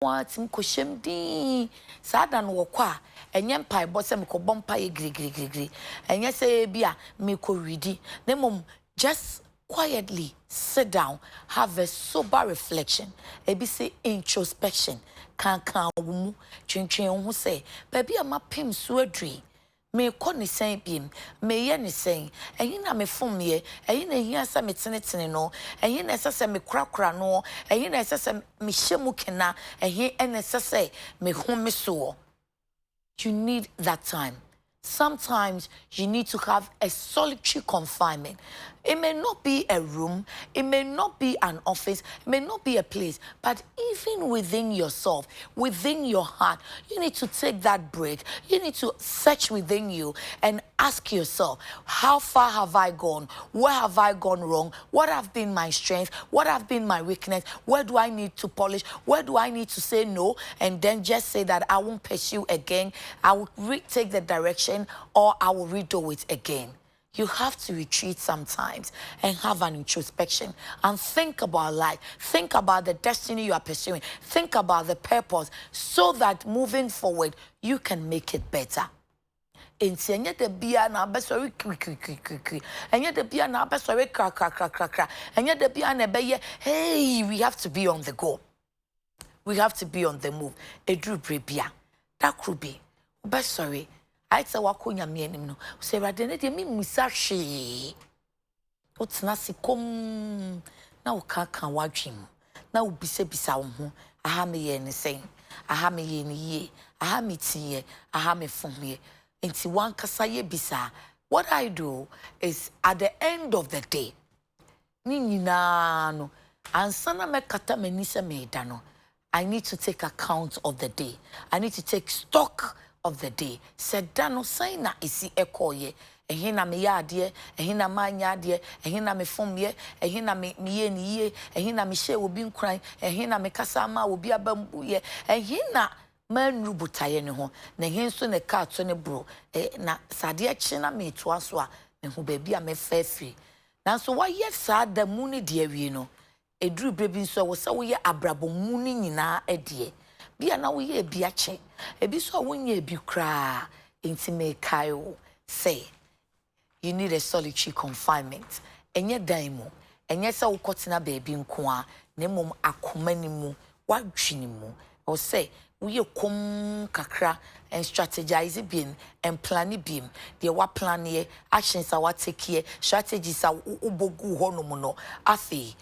Tim Kushem D. Sadan Wakwa, and Yampai Bossam Cobompa gri, and yes, Bia, Miko Ridi. Nemum, just quietly sit down, have a sober reflection, ABC introspection. Can wumu, chin who say, baby, I'm a pim swedry. Me koni sen bim me ye ni sen eyin na me fom ye eyin na hia sa me tenetene no eyin na sese me krakra no eyin na sese me hyemu kena eyin na sese me home so. You need that time. Sometimes you need to have a solitary confinement. It may not be a room, it may not be an office, it may not be a place, but even within yourself, within your heart, you need to take that break. You need to search within you and ask yourself, how far have I gone? Where have I gone wrong? What have been my strengths? What have been my weakness? Where do I need to polish? Where do I need to say no? And then just say that I won't pursue again. I will retake the direction or I will redo it again. You have to retreat sometimes and have an introspection and think about life. Think about the destiny you are pursuing. Think about the purpose so that moving forward, you can make it better. Enti enye de bia na abesori kri enye de bia na abesori kra enye de bia na beye hey, we have to be on the go, we have to be on the move. Edru brebia that could be obesori I say wakonya me anim no say rade ne de me musa hwe otena sikom na wo kan wadwem na wo bisa wo ho aha me ye ne sen aha me ye ne ye aha me tie aha me fomye enti wan kasa ye bisa. What I do is at the end of the day ni nyina no ansana me kata mani se me da no I need to take account of the day. I need to take stock of the day. Said dano say na isi ekoye. Ehina me yadie, ehina ma nyadie, ehina me fomye, ehina me ye ni ye, ehina me she obi nkran, ehina me kasa ma obi abambuye, ehina man rubutaye ne ho. Na henso ne ka to ne bro. Na sade achi na me to aso a me ho ba bia me fafi. Nanso wa ye sa da mu ne de awie no. Edru brebi nso wo se wo ye abrabomu ni nyina edie. Bia na wo ye bia che ebi so wonye bi kra enti me kai wo say you need a solitary confinement enye dan mu enye se wo kotena baby nko a na mom akoma ni mu wadwini mu o say wo ye kom kakra and strategize bin and plan bin de wa plan ye actions a wa take ye strategies a ubogu ho no mu no afi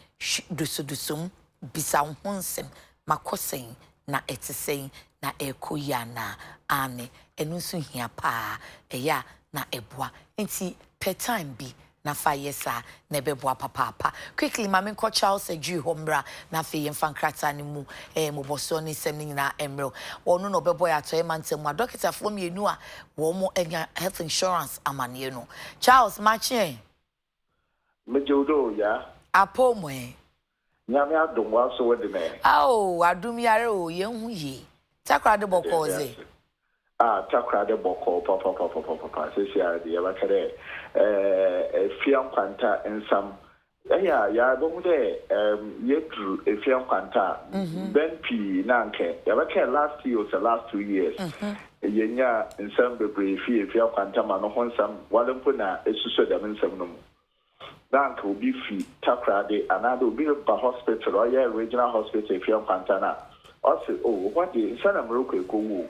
dusum bisa ho nsem makosen na etisen na ekoyana ane enu nso hia pa eya na eboa enti per time bi na fa yesa na beboa papa quickly mama ko Charles Adekye Nsroma na fe yemfa nkrata ne mu moboso ne sem nyina emro wonu no beboa ya to emantem a doctor fo mienu a wo mo enya health insurance amane no Charles machi mejodo ya apomo nyame adom wa so wede me awo adum yare o yenhu yi takra de bokoze takra de boko papa sisia de ya bakare fiam kwanta ensam ya bomu de yedru fiam kwanta benpi nanke ya bakare last year or the last 2 years yenya ensam bebre fiam kwanta ma no honsam walempo na esuso de ensam no Dank will be free, Takrade, another will be a hospital or regional hospital if you're Pantana. Also, what the son of Morocco go?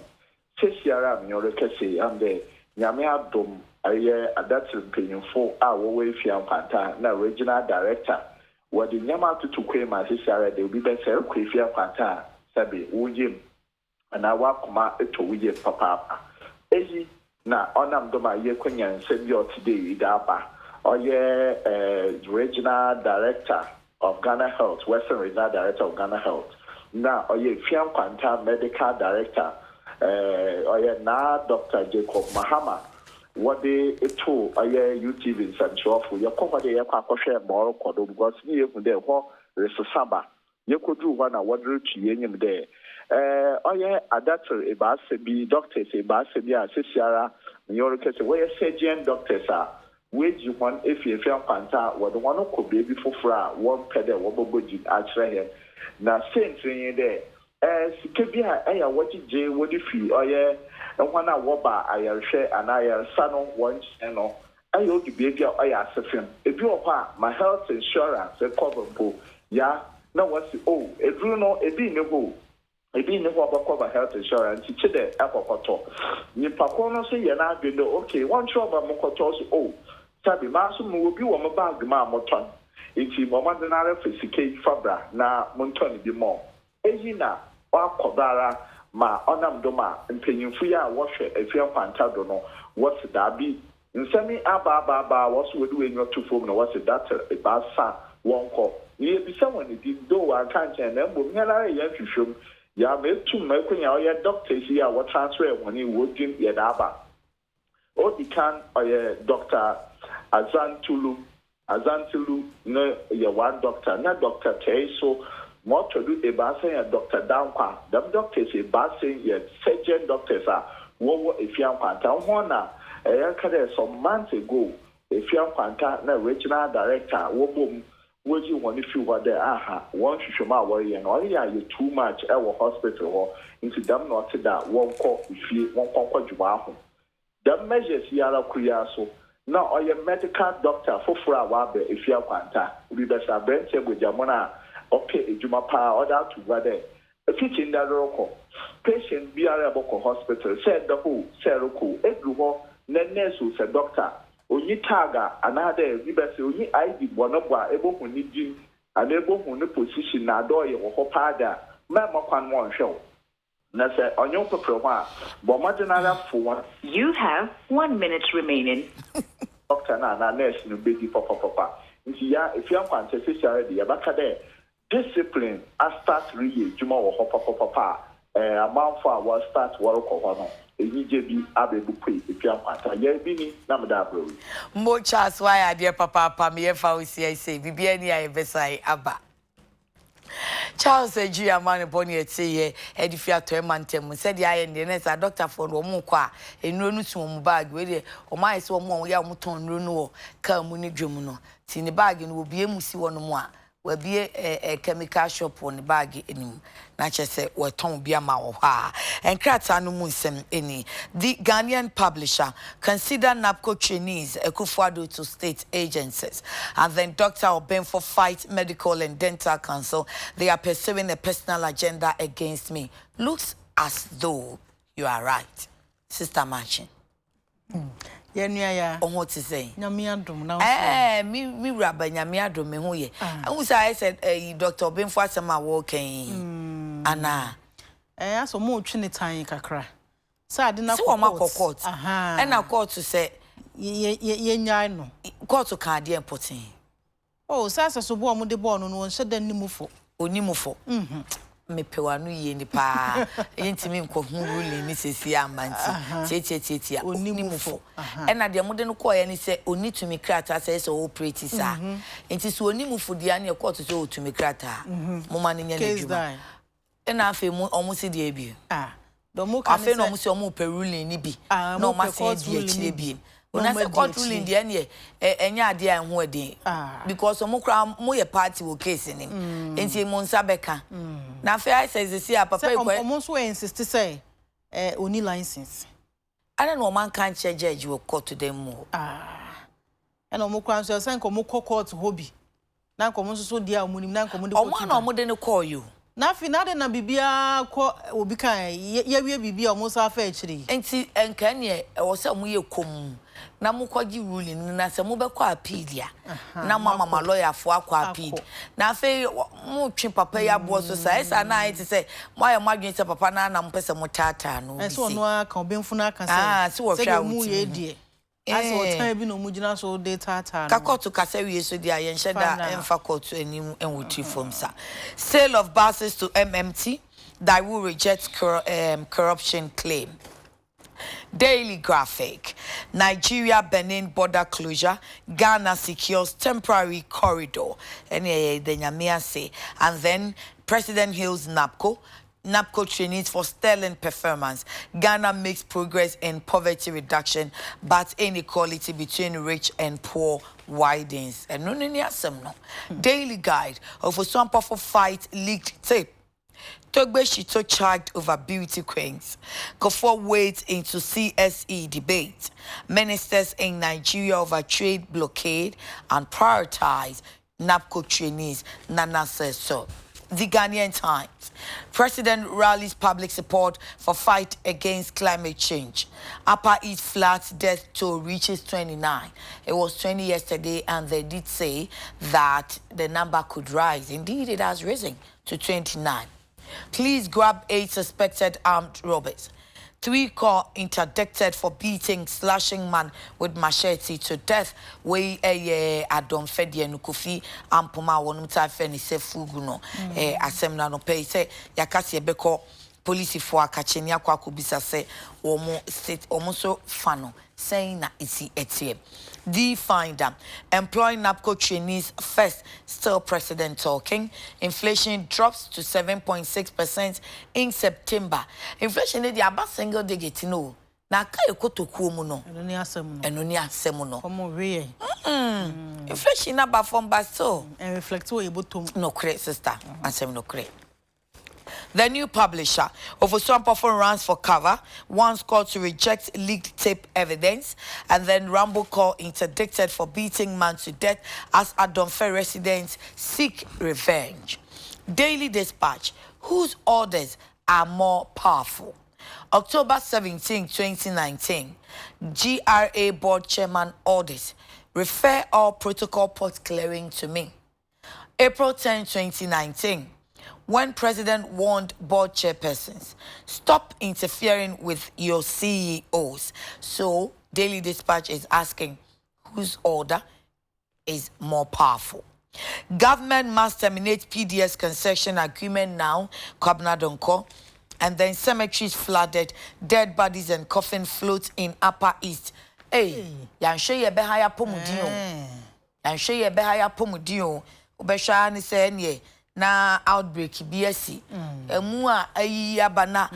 Sesiara, your Cassie, and the Yamia Dom, a year at that opinion 4 hour way Fiam Panta, now regional director. What the Yamatu to claim as Sesiara, they will be better, Quifia Panta, Sabi, William, and I walk my to William Papa. Easy, now on them do my year Quenya and send you today, Daba. Regional Director of Ghana Health, Western Regional Director of Ghana Health. Now, Fiam Kwanta Medical Director, now Dr. Jacob Mahama. What they to YouTube in Central for your company, your share more because you could there what Saba. You could do one what route you there. Adapter a basebi doctors a basebi associara, your case where surgeon doctors are. Wage you want if you feel panta, what the one could be before fra, one pedal, what bobo actually here. Now, same thing there. Sikebia, what J, what if you are and one I woba, I share and I son one channel. I owe the baby or I ask him. If you are my health insurance, a cover, yeah, no, what's oh, if you know, a being a boo. Ebi ne ho cover health insurance ti de akokoto ni pakono so ye na adwe okay one sure ba mokoto so oh sabi ma so mo obi wo mo bag ma moton enti mo ma de na refisike fabra na monton bi mo eyi na akobara ma onam do ma mpanyimfu ya wo hwe afia kwanta do no what da bi nsemi aba wo so we enyo to fom no what that ba sa wonko ni bi se woni di do wa kan chen na mbom nyala ye hwehwem ya metu makwenya oye doctor here what transfer when he working yedaba odikan oye Dr. Azantulu no ye one doctor na Dr. Teiso what to do about saying Dr. Dankwa them doctors e ba saying ye surgeon doctors are wo efian kwanta hona e some months ago efian kwanta na regional director wo bom woji woni fi wa there aha won hwehwema worry and only are you too much e wo hospital ho into them not that won ko fie won ko djuma ho them measures yara kuya so na oye medical doctor foforo awa be efia kwanta bi be sa benche bojamona okay ejuma pa order to wa there if in that roko patient biara boko hospital said the who seroko edru ho na nurse say doctor onyi taga another bibese onyi ID bonobwa ebohu ni din and ebohu ni position na doye wo pada ma makwan mo nhwe na se onyo pepro ho a bo marginal for one. You have 1 minute remaining. Doctor na nurse no bedi papa nti ya if you am special dey abaka dey discipline I start really juma wo papa amount for our start work ho no ejijebi abebupe efiam kwata ya bini na mdabro mo chas why dear papa me fa osi say bibia ni aye besai aba Charles Ejia man boni etiye edifia to emantem said ya ye ne sa doctor for wo mu kwa enuro nu tu mu bag we de o mai se wo mu ya mu ton nuro no ka mu ni dwom no ti ni bag no obi emusi wo no mu a we bie chemical shop on bag enim na chese we ton bia ma wo ha enkrata no mu nsem eni the Ghanaian publisher consider NAPCO trainees Ekufuado to state agencies and then Dr. Obenfo fight medical and dental council they are pursuing a personal agenda against me looks as though you are right sister Machin ya what to say nyame adom na me raba nyame adom me ho ye I said Dr. Obenfo asema wo kan ana aso mo twene tan kakra sa ade na court na court say ye nyai no court ka de important oh sa so bo mo de bo no no nheda nimufo onimufo me pewanu ye ni pa yentimi nko hu ruling ni sesi amanti tietia onimufo na de mode no ko ye ni se onitumi krata se so operate sa enti so onimufo dia na court so otumi krata mo ma nya na djuma na afi mu omusi de abi do mo kan afi no omusi omu pe ruling ni bi na o ma se di akire bi una se court ruling de ne enya ade a ho ade because omu kra mo ye party wo case ni enti mo nsa beka na afi I says see a papa e omu so insist say oni license I don't know man can judge wo court to them mo and omu kra so say nko mo court hobby na nko mo so dia omu nim na nko mo de omu na omu de no call you na finade na bibia ko obi kan ye wie bibia omu so afa akiri enti enka ne e wo se omu ye kom na mukwaji ruling na se mu be kwa appeal ya na mama lawyer fo akwa appeal na fe mu twi papa ya bo so sa esa na ite se mo ya madwen se papa na mpese mu tata no bi se ono aka Obenfo na aka se wo hwa mu ye die ase o tan bi no mu gina so de tata ka court ka se wie so dia ye nheda emfa court anim enwoti from sa sale of buses to MMT that will reject corruption claim. Daily Graphic. Nigeria Benin border closure. Ghana secures temporary corridor. And then President hails NAPCO. NAPCO trainees for sterling performance. Ghana makes progress in poverty reduction, but inequality between rich and poor widens. And no. Daily Guide of a swamp of fight leaked tape. Togbe Shito charged over beauty queens. Kofo wades into CSE debate. Ministers in Nigeria over trade blockade and prioritize NAPCO trainees. Nana says so. The Ghanaian Times. President rallies public support for fight against climate change. Upper East Flats death toll reaches 29. It was 20 yesterday, and they did say that the number could rise. Indeed, it has risen to 29. Please grab 8 suspected armed robbers. 3 caught interdicted for beating, slashing man with machete to death. We Adon Fedi Nukufi Ampuma Wonumta Feni se Fuguno. Asemna no pay say Yakasi Beko police for Kachenia Kwakubisa say almost fano saying that it's etie. The finder employing NAPCO trainees first, still president talking. Inflation drops to 7.6% in September. Inflation is the about single digit no. Na kai koto kuomu no. Enoni asemu no. Komo we. Inflation na ba from ba so. And reflect wo ebotom. No correct sister. Asem no correct. The new publisher of Oswampofo runs for cover, once called to reject leaked tape evidence, and then Rambo call interdicted for beating man to death as Adonfe residents seek revenge. Daily Dispatch, whose orders are more powerful? October 17, 2019, GRA board chairman orders, refer all protocol pot clearing to me. April 10, 2019, when President warned board chairpersons, stop interfering with your CEOs. So, Daily Dispatch is asking, whose order is more powerful? Government must terminate PDS concession agreement now, Kwabena Donko. And then cemeteries flooded, dead bodies and coffin floats in Upper East. Hey, yanshe ye behaya pomudio. Yanshe ye behaya pomudio. Ubesha ni se nye. Na outbreak BSC emu a ayi abana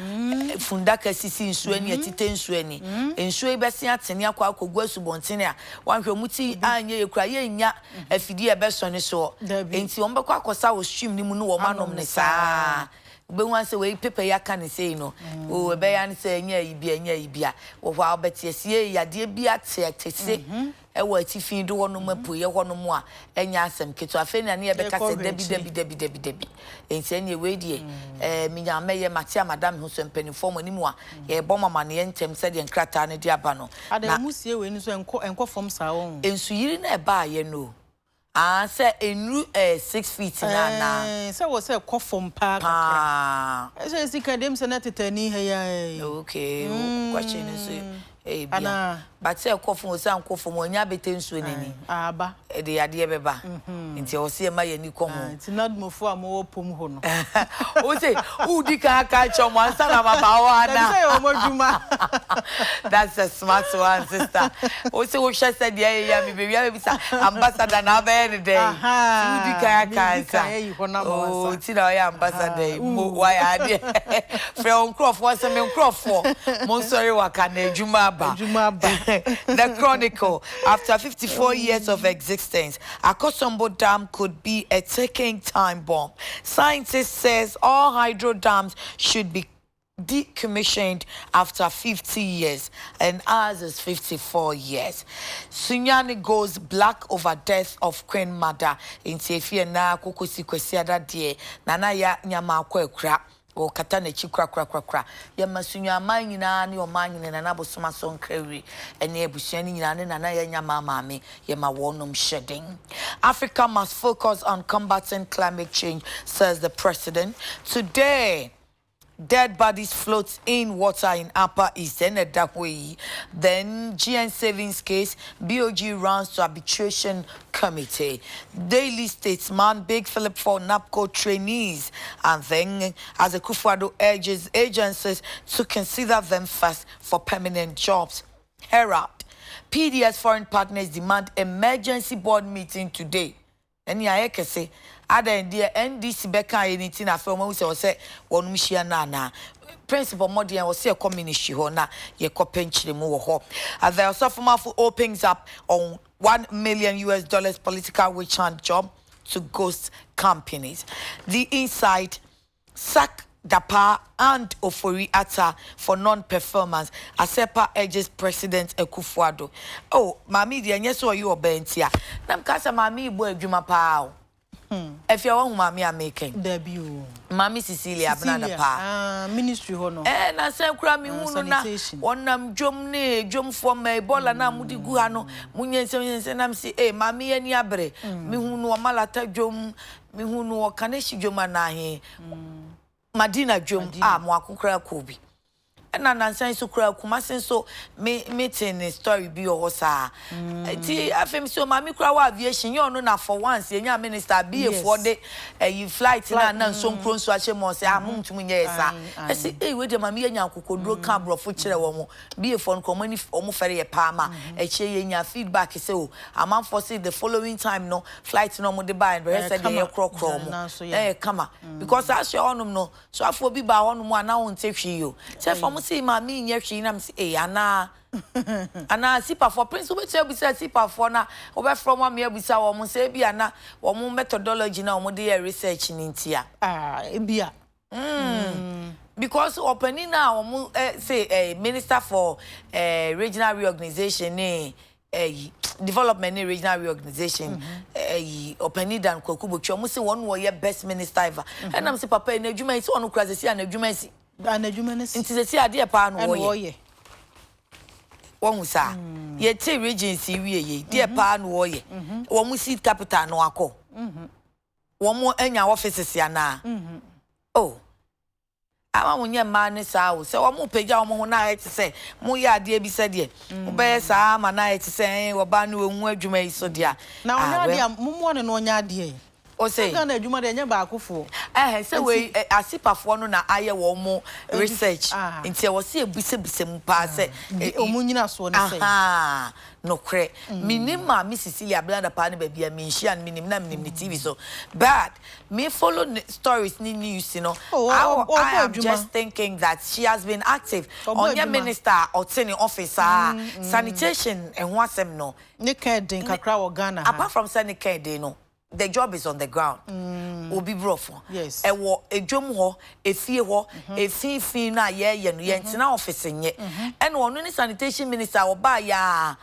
fundaka sisi nsuani atite nsuani nsuai bese atene akwa akogua subontene a wanhwe muti anye yekura yenya afidi e beso ne so enti won bekwa akosa wo stream ni mu no wo manom ne saa Benwan se we pepe ya kan say no o be ya ne say nya ibia wo hwa obetiesie yade bia tetese e wa tifin do wono mapu ye hono mu a enya asem keto afa na ne ye beka se debi enti enya we die minya meye matia madam hu so mpanifo mo ni mu a ye bo mama ne ntem se de nkrata ne de aba no na musie we ni so enko fom sa won ensu yiri na e ba ye no say enu 6 feet na say was say kofom pa say sika dem say na tetani he ya okay question is but say kofom say kofom onya bete nsu nani aba e de yade beba nti o se ma yani komo nti nadmofo am pom ho no o say udi ka chomo ansa na baba wa na say o moduma that's a smart one sister o say o hwe say de ya me be wi bisa ambassador na ba any day udi ka oh ti na ya ambassador mo wa ya de fe on crofo say me crofo mo sorry waka na ejuma ba The Chronicle, after 54 years of existence, Akosombo Dam could be a ticking time bomb. Scientists says all hydro dams should be decommissioned after 50 years, and ours is 54 years. Sunyani goes black over death of Queen Mother in Tefia na kukusi kwesiada die nana ya nyama kwekra o kata na kra ya masunya amanyi na ni omanyi na na bosoma so nkrewi ene ebusuani nyina ne nana ya nyama maame ya ma wonom shedding. Africa must focus on combating climate change, says the president. Today, dead bodies float in water in Upper East and that way. Then GN Savings case, BOG runs to arbitration committee. Daily Statesman, Big Philip for NAPCO trainees. And then as a Kufuado urges agencies to consider them first for permanent jobs. Herald, PDS foreign partners demand emergency board meeting today. And I can say, Ada ndia NDC beka anything afọ mo say wonum hia na principal modern was say community ho na ye kopenchire mu wo ho. As the Osofomafo opens up on $1 million political witch hunt job to ghost companies. The inside sack Dapa and Ofori Atta for non-performance. Asepa urges President Akufo-Addo. Oh, mami, the yes or you obentia. Nam kasa mami boy juma pao. If you want mami are making debut. Mami Cecilia Abnada pa. Ministry hono. Na say kura mi hunu na wonam dwom ne dwom for me bola na mudi gu ha no munyense nam si mami ani abre mi hunu o malata dwom mi hunu o kaneshi dwom na he Madina dwom mo akokra kobi na nansan so kura kumasen so meeting story bi o sa ti afem so mami kura wa aviation yo no na for once enya minister be for the you flight na so nkron so ahye mo say amumtum nya esa esi we de mami enya kokoduro ka brofo kire wo mo be for nko mani omo fere ye pa ma ehye enya feedback say o amam for say the following time no flight no mo de buy and rest say ye krokro mo kama because as your onum no so afo bi ba honum ana won tehwe yo say for see mami nyehwe na msi ana sipa for prince we tell be say sipa for na we from am abisa wo mo say bia na wo mo methodology na wo dey research ni ntia bia because opening now wo mo say minister for regional reorganization development in regional reorganization opening dan Kwakubo Twa mo say one wo ye best minister ever and am say papa na adwuma isi onu kra say na adwuma isi Inti se ade pa no wo ye. Wo hu sa. Ye te regency wie ye. De pa no wo ye. Wo mu seat capital no akọ. Wo mu anya offices ya na. Oh. Ama mo nye ma ne sa wo. Se wo mu pagya wo ho na ete se mo ye ade bi se de. Wo be sa ma na ete se wo ba no hu adwuma iso dia. Na wo nya ade mo mo ne no nya ade. O say na adwuma de nya ba akofo say we asipafo no na aye wo mo research nti wo say ebise mu pa say omunyina so ne say no kre minima Miss Cecilia Blanda pa ne ba bia menhia minim na minim ni TV so but me follow stories ni news you know I am just thinking that she has been active on your minister or teni officer sanitation and ho asem no ne ka den kakra wo Ghana apart from sanitation no the job is on the ground. Obi brofo. Yes. Ewo edwom ho, efie ho, efin na ye no ye ntina office nye. And ono ni sanitation minister oba ya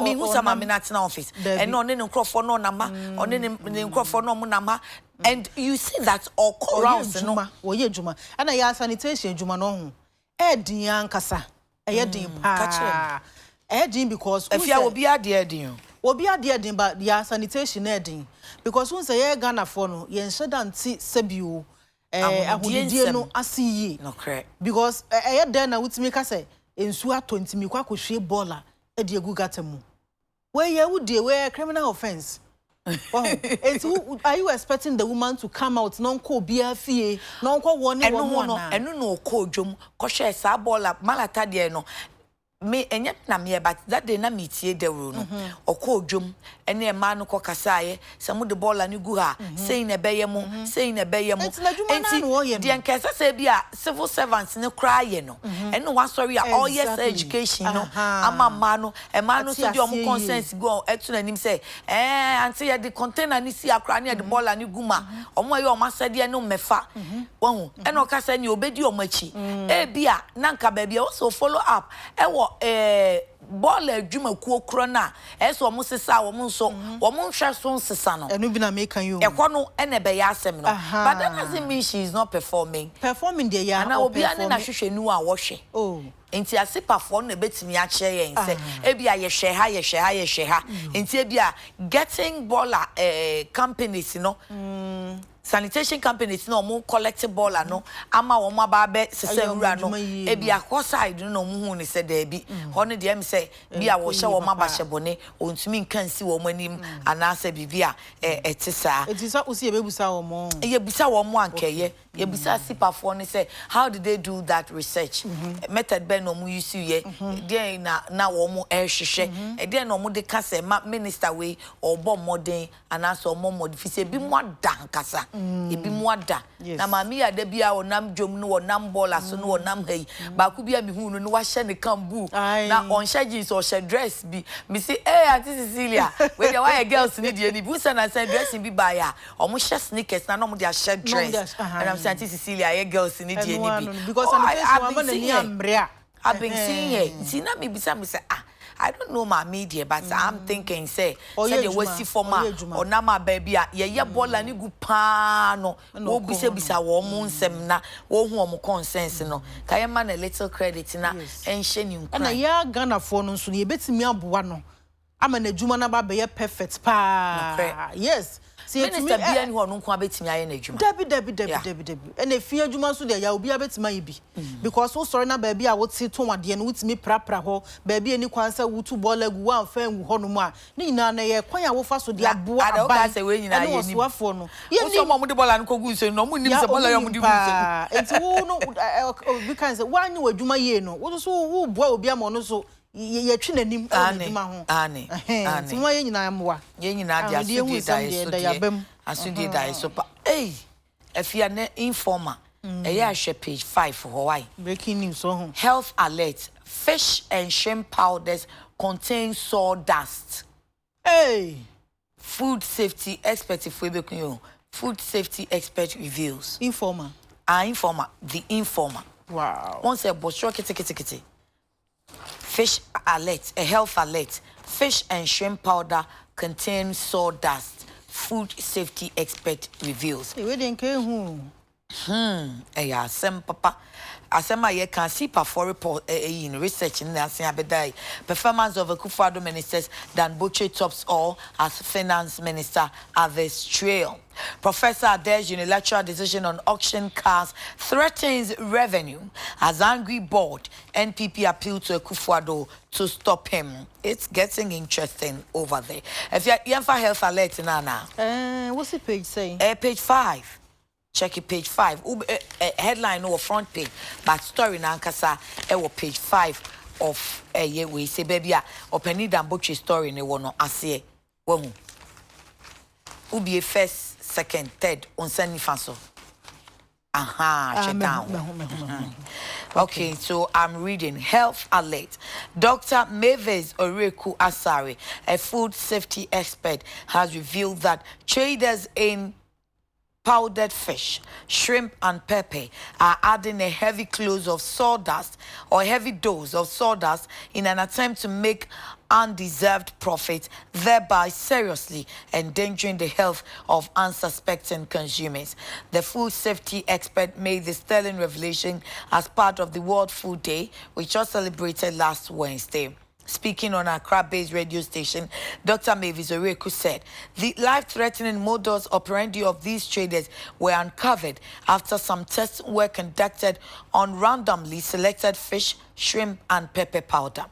me hu sama me na tina office. And ono ne nkrofo no nama, ono ne nkrofo no mu nama. And you see that all rounds no. Wo ye dwuma. Ana ya sanitation dwuma no ho. Edin ankasa. Eye din pa. Edin because efia obi ade edin. Obi ade din ba ya sanitation edin. Because once ye Ghana for no ye nsheda nti sebio ahudie no asiye no correct because den na wutimi ka say ensu atonti mi kwa kohwe baller e de egu gatamu we ye wudie we criminal offense wow are you expecting the woman to come out non ko bia fie non ko woni wo no enu no ko dwom ko hwe sa baller malata de no me enye na me but that day na metie dewro no okọ odwom ene e ma no kokasaaye se mu de baller ni gu ha sei na beye mu sei na beye mu enti de nkesa se bia civil servants ne kraaye no ene wa sorry all yes education no ama ma no e ma no se de omo consent go etu na nim se anti ye de container ni si akra ne de baller ni gu ma omo ye omo asade no mefa wahu ene okasa ni obedi omo achi e bia na nka ba bia also follow up e wo ball adwuma kuokro na eso mo sesa wo mo nso wo mo hwe so sesa no enu bi na make you ekwo no ene be ya asem no but that doesn't mean she is not performing the ya na obi ane na hwehwenu a wo hwe enti asipafo no betimi a kye yen se e bia ye hwe ha enti e bia getting baller companies no sanitation companies no mo collect baller no ama wo ma ba be sese wura no e bia ko side no mo hu ni se da bi ho ne de em se bia wo hye wo ma ba hye bone ontumi nkan si wo manim anase bibia etisa etisa usi e bebusa wo mo ye busa wo mo ankeye ye busa sipafo ne say how did they do that research method be no mo use ye dey na wo mo hwehwe e dey no mo de ka say minister we obo modern anase o mo modify say bi mo adan kasa ebi mo ada na mami ya da bia onam dwom no onam baller so no onam hai ba ku bia mi hu no wa hye ne kambu na on hye jeans or hye dress bi mi say auntie Cecilia we dey why girls need you ni busa na say dressing bi ba ya o mo hye sneakers na no mo dey hye dress and I'm perhaps Auntie Cecilia, your girls in the because I've been seeing it. See, not me, some say, I don't know my media, but I'm thinking, say they will see for my or Nama baby, ya bola ni gupano, wo bisa wo semna, wo mo consensus no. Kaya man a little credit na enhye you. Na ya Ghana for no so ye betimi aboa no. Ama na adwuma na ba be perfect pa. Yes. Minister bia ni ho no nko abetimi aye na adwuma. Debi. And if you adwuma so there ya obi abetima ye bi. Because wo sorry na ba bia wo ti to wade no wutimi prapra ho, ba bia ni kwansa wutu bola gu wan fa wu ho no mu a. Ni nyina na ye kwan ya wo fa so de aboa aba. Ada we nyina ye ni. Wo no. Ye ni so mo de bola no kogu so no mo nim se bola yo mo de gu so. Enti wo no we can say wan you adwuma ye no. Wo so wo boa obi am no so ye twi nanim adwuma ho. Ane. Ti mo ye nyina amwa. Ye nyina dia so die. Asudi die so pa. Hey. Efia ne informer. Eya hwe page 5 for why. Breaking news ho. Health alert. Fish and shrimp powders contain sawdust. Hey. Food safety expert Food safety expert reveals. Informer. Informer. The informer. Wow. Once a butcher kitty. Fish alert, a health alert. Fish and shrimp powder contain sawdust. Food safety expert reveals. We didn't care who. Yeah, some papa. Asema ye can see for report in research in the performance of a Akufo-Addo ministers than Butcher tops all as finance minister at this trail. Professor Ade's unilateral decision on auction cars threatens revenue as angry board NPP appeal to Akufo-Addo to stop him. It's getting interesting over there. If you for health alert now. What's the page saying? Page 5. Check it, page 5. Headline or front page, but story na nkasa page 5 of we say baby openi dan botche story ne wono ase wahu. Ubi first, second, third on send faso. Check down. Okay, so I'm reading health alert. Dr. Mavis Oreku Asari, a food safety expert, has revealed that traders in powdered fish, shrimp, and pepper are adding a heavy dose of sawdust in an attempt to make undeserved profit, thereby seriously endangering the health of unsuspecting consumers. The food safety expert made the sterling revelation as part of the World Food Day, which was celebrated last Wednesday. Speaking on a Accra-based radio station, Dr. Mavis Oreku said the life-threatening modus operandi of these traders were uncovered after some tests were conducted on randomly selected fish, shrimp, and pepper powder.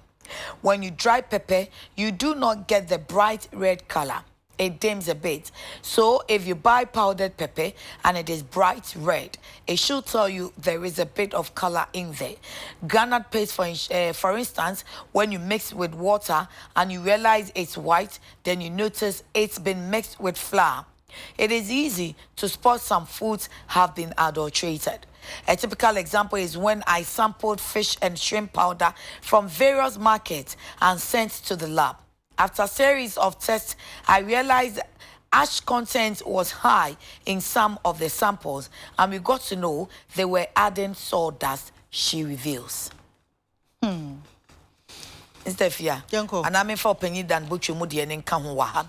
When you dry pepper, you do not get the bright red color. It dims a bit. So if you buy powdered pepper and it is bright red, it should tell you there is a bit of color in there. Granite paste, for instance, when you mix with water and you realize it's white, then you notice it's been mixed with flour. It is easy to spot some foods have been adulterated. A typical example is when I sampled fish and shrimp powder from various markets and sent to the lab. After a series of tests, I realized ash content was high in some of the samples, and we got to know they were adding sawdust, she reveals. Mr. Fia, and I'm in for Penny Dan Butcher Mudi and Nkahuaha.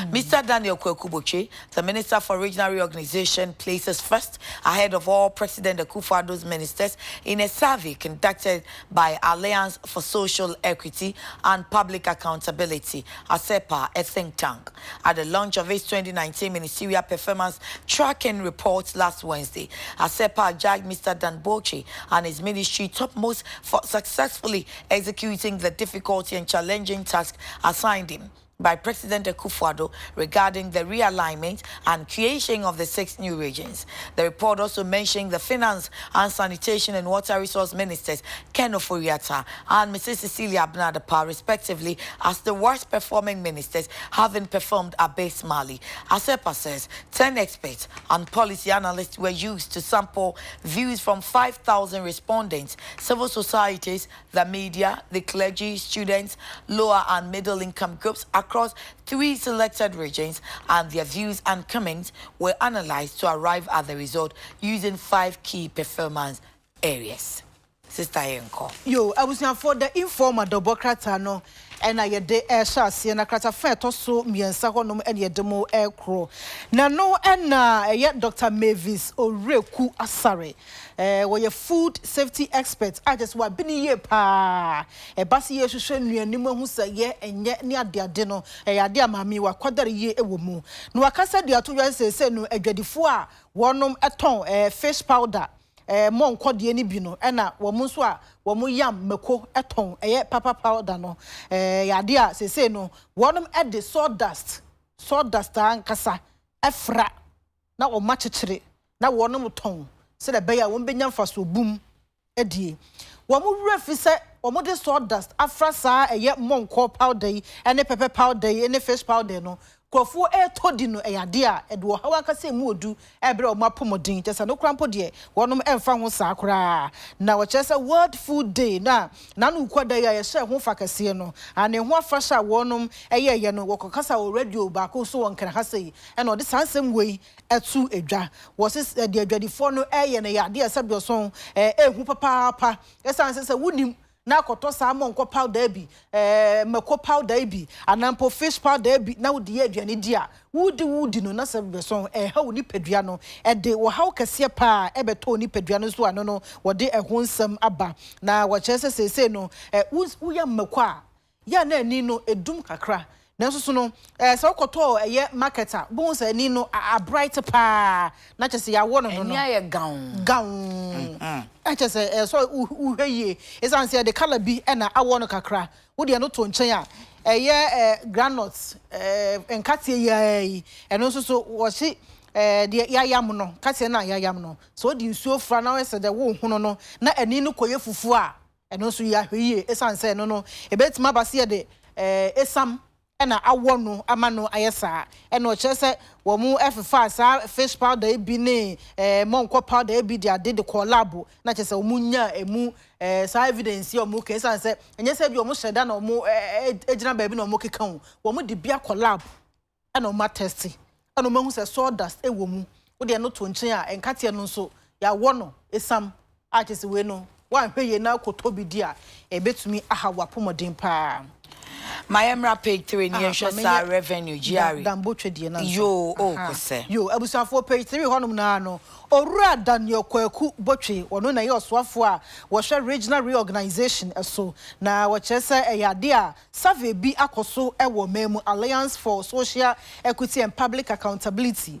Mr. Daniel Kwekubuchi, the Minister for Regional Reorganization, places first ahead of all President Akufo-Addo's ministers in a survey conducted by Alliance for Social Equity and Public Accountability, ASEPA, a think tank, at the launch of its 2019 Ministerial Performance Tracking Report last Wednesday. ASEPA judged Mr. Dan Butcher and his ministry topmost for successfully executing the difficult and challenging task assigned him by President Akufo-Addo regarding the realignment and creation of the 6 new regions. The report also mentioned the Finance and Sanitation and Water Resource Ministers Ken Ofori-Atta and Mrs. Cecilia Abnadapa, respectively, as the worst performing ministers, having performed abysmally. ASEPA says 10 experts and policy analysts were used to sample views from 5,000 respondents, civil societies, the media, the clergy, students, lower and middle income groups across 3 selected regions, and their views and comments were analyzed to arrive at the result using 5 key performance areas. Sister Yenko. Yo, I was now for the informal Dobokrata no. And I de air shas and a crata fair to so me and Sahonom and ye demo air crow. Na no and yet Dr. Mavis or Reku Asare. Were your food safety experts. I just want been ye pa a bassy ye should you nimo who say ye and yet near their dinner a dear mammy were quarter ye a woman. No, I can say the 2 years say no a gedifoa, one a ton a fish powder. Mon kwadi eni bi no na wo mo so a wo mo yam meko eton papa powder no yade a sese no wonom e de sawdust ankasa efra na wo ma chechire na wonom ton se de be ya wo benya mfaso bum edie wo mo refi se wo mo de sawdust afra sa mon ko powder yi ene pepper powder yi ene fish powder no Krofo todi no eyade a edo hawa kase mu odu ebre o mapomodin tesa no krampo de wonom emfa ho sa akora na wo chese World Food Day na no kwada ya ye hye ho fakase no ane ho afasha wonom ye no wokokasa o radio ba ko so won kra hase e na ode sansem wei etu edwa wo se de adwadifo no ye na yade a sabio so ehu papa esanse se wunim na koto sa monko powder bi meko powder bi anampo fish powder bi na wodi aduane di a wudi no na sebe so ha woni padua no de wo haw kase pa ebeto ni padua no so ano no wode ho nsam aba na wo chese sese no wuya meko a ya na ani no edum kakra na so no se okoto marketer bon se ani no a bright pa na chese ya wo no no ya gown I say so uheye esanse the color bi na awo no kakra wo de no to nchen a granules enkatie yi eno so wo se de yayam no katie na yayam no so di nsuo fra na we se de wo hu no na ani no koye fufu a eno so ya hweye esanse no ebetima base de esam na awo no amano ayesa ena o chese wo mu efa sa fish powder bi ne monko powder bi dia de collab na chese wo mu nya emu sa evidence o mu ke sanse enye se bi o mu sheda na o mu ejina ba bi na o mu keka wo mu de bia collab ena o ma test ena o ma hu se sawdust wo mu wo de no to nchen a enkate no nso ya wo no esam a chese we no wan hweye na kotobi dia ebetumi ahawa pomodin pa My Emra page 3 ni enhwesa revenue GRE. Dambo twedie na. Yo kose. Yo abusafo page 3 honum na no. Owura Daniel Kwaku Botwe wono na ye oswafo a wo hwe regional reorganization eso na wo chese eyade a survey bi akoso ewo memu Alliance for Social Equity and Public Accountability.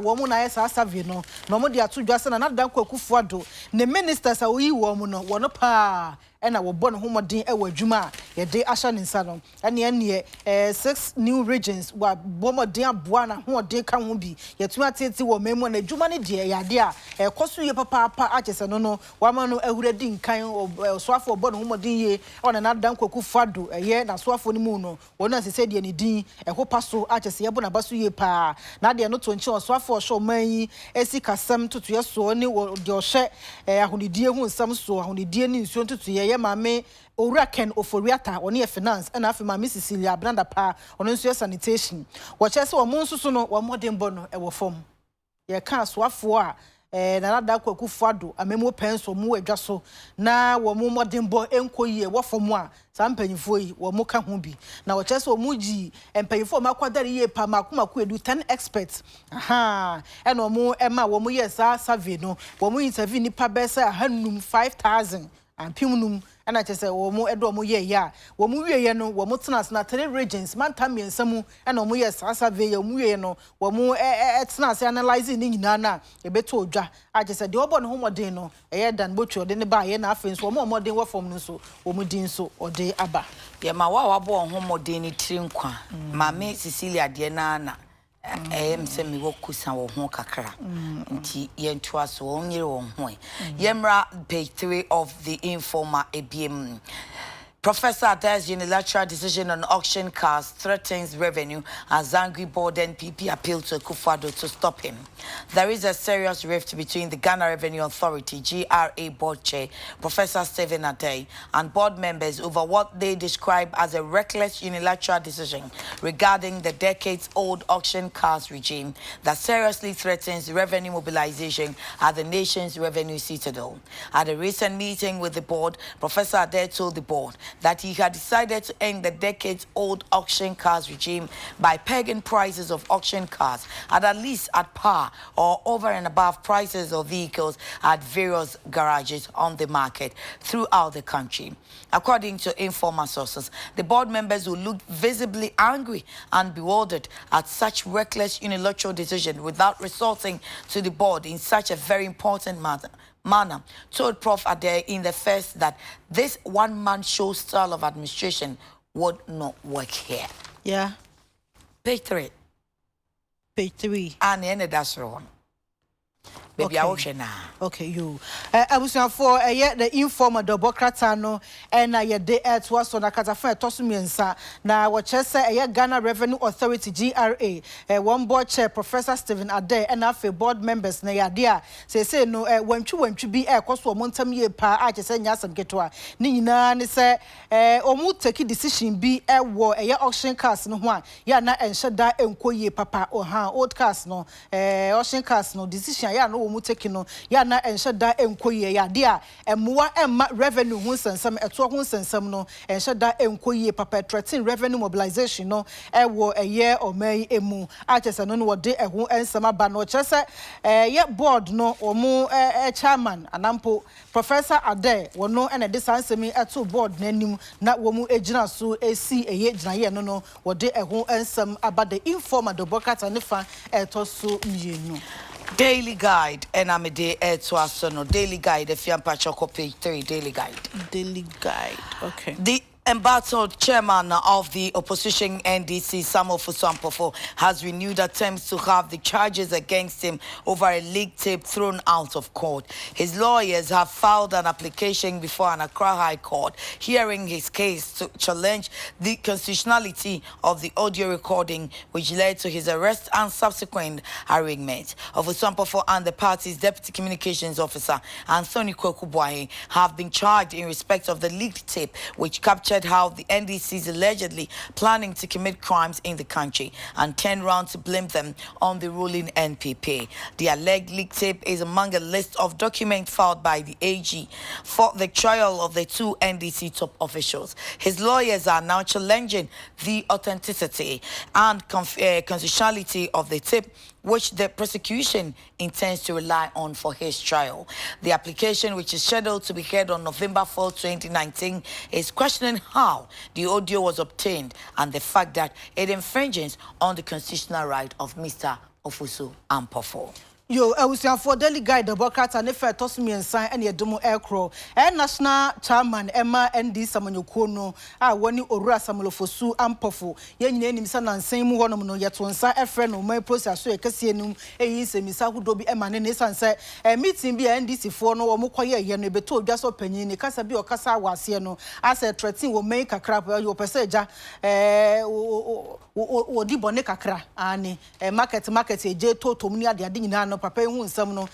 Wo mu na ye sa survey no mo de atodwa se na Dan Kwaku fuado ne ministers a oyi wo mu no wono pa ena wo bon homodin ewo adwuma ye de asha ninsa no ene 6 new regions wa bomodin aboa na hoodin ka ho bi ye tuma tete wo memu na adwuma ne de yade a koso ye papa achese no wama no ahuradi nkan soafo bon homodin ye ona na Dan Kwaku fado ye na soafo ni mu no wona sese de ni din hopa so achese ye bo na baso ye pa na de no to nchi soafo sho man esi kasam tutu ye so ni de ohye ahonidie hu nsam so ahonidie ni nsuo tutu ye mame Owura Ken Oforiata oni e finance na afi mame Cecilia Branda pa ono nso sanitation wo chese wo mo nsusu no wo modern bono e wo fom ye ka soafo a na Dan Kwaku fado amemo penso mu adwa so na wo mo modern bo enkoyie wo fom a sampanyifo yi wo mo ka ho bi na wo chese wo mu gi empanyifo makwadare ye pa makomako edu 10 experts ena wo mo ema wo mo yesa survey no wo mo interview ni pa besa hanum 5000 ampimnum ana chese wo mu edo mo ye ya wo mu wiye no wo mu tena na 3 regions manta miensamu ana mo ye survey ya mu wiye no wo mu tena se analyze ni nyina na ebeto odwa a chese de obo no homodin no eye Dan Botwe ode ne ba ye na afenso wo mo modin wo fom no so wo mu din so ode aba ye ma wa bo homodin ni trinkwa mame Cecilia de na mse mi wo kusa wo ho kakra nti ye ntoa so wonyere wo ho yemra page 3 of the informer ebiem Professor Adekye's unilateral decision on auction cars threatens revenue as angry board NPP appealed to Akufo-Addo to stop him. There is a serious rift between the Ghana Revenue Authority (GRA) board chair, Professor Stephen Adekye, and board members over what they describe as a reckless unilateral decision regarding the decades-old auction cars regime that seriously threatens revenue mobilization at the nation's revenue citadel. At a recent meeting with the board, Professor Adekye told the board that he had decided to end the decades-old auction cars regime by pegging prices of auction cars at least at par or over and above prices of vehicles at various garages on the market throughout the country. According to informal sources, the board members will look visibly angry and bewildered at such reckless unilateral decision without resorting to the board in such a very important manner, told Prof. Adekye in the first that this one-man show style of administration would not work here. Yeah. Page 3. Page 3. And that's wrong. Baby, okay. Now. Okay, you. I was for the informer double cratano and I de at was on a catafa tosumiensa. Now, what say Ghana Revenue Authority GRA, one board chair, Professor Stephen Adekye, and after board members, Nayadia, say no, when you be a cost for Montamie pa, I just say Yasam Getwa. Nina, say, Omu take decision be a war, a auction cast no one, Yana and Shada and Koye papa or ha, old cast no, auction cast no decision, ya no. Mutekino yana enshada enkoye ya dia emwa emma revenue hu sensam eto hu sensam no enshada enkoye perpetrating revenue mobilization no ewo eye omai emu achese no no de ehu ensama ba no chese ye board no omu chairman anampo Professor Adekye wono ene de sansemi eto board nanim na womu ejina so esi eye jina ye no no wode ehu ensam abade informal dobokata ne fa eto so mienu. Daily Guide, and I'm a day to us, no Daily Guide, if you're on page 3, Daily Guide. Daily Guide, okay. The embattled chairman of the opposition NDC, Samuel Fusampofo, has renewed attempts to have the charges against him over a leaked tape thrown out of court. His lawyers have filed an application before an Accra High Court, hearing his case to challenge the constitutionality of the audio recording, which led to his arrest and subsequent arraignment. Fusampofo and the party's deputy communications officer, Anthony Kwekubwahe, have been charged in respect of the leaked tape, which captured how the NDC is allegedly planning to commit crimes in the country and turn round to blame them on the ruling NPP. The alleged leaked tape is among a list of documents filed by the AG for the trial of the two NDC top officials. His lawyers are now challenging the authenticity and constitutionality of the tape, which the prosecution intends to rely on for his trial. The application, which is scheduled to be heard on November 4, 2019, is questioning how the audio was obtained and the fact that it infringes on the constitutional right of Mr. Ofusu-Ampofo. Yo, I was for Daily Guide, the Bokata, and if I toss me and sign any demo aircraft, and National Chairman Emma and D. Samanyokono, I want you Ora Samulofosu Ampofo, yen name son and same one of no yet one side a friend of my process, so a cassianum, a is a Miss Ahudobi Emma and his answer, a meeting be NDC for no more quiet, yen be told just opinion, a Casabi or Casa was here no, as a threatening will make a crap your passenger, or Diboneka cra, Annie, a market a J to me at the Adina. Papa hu nsam no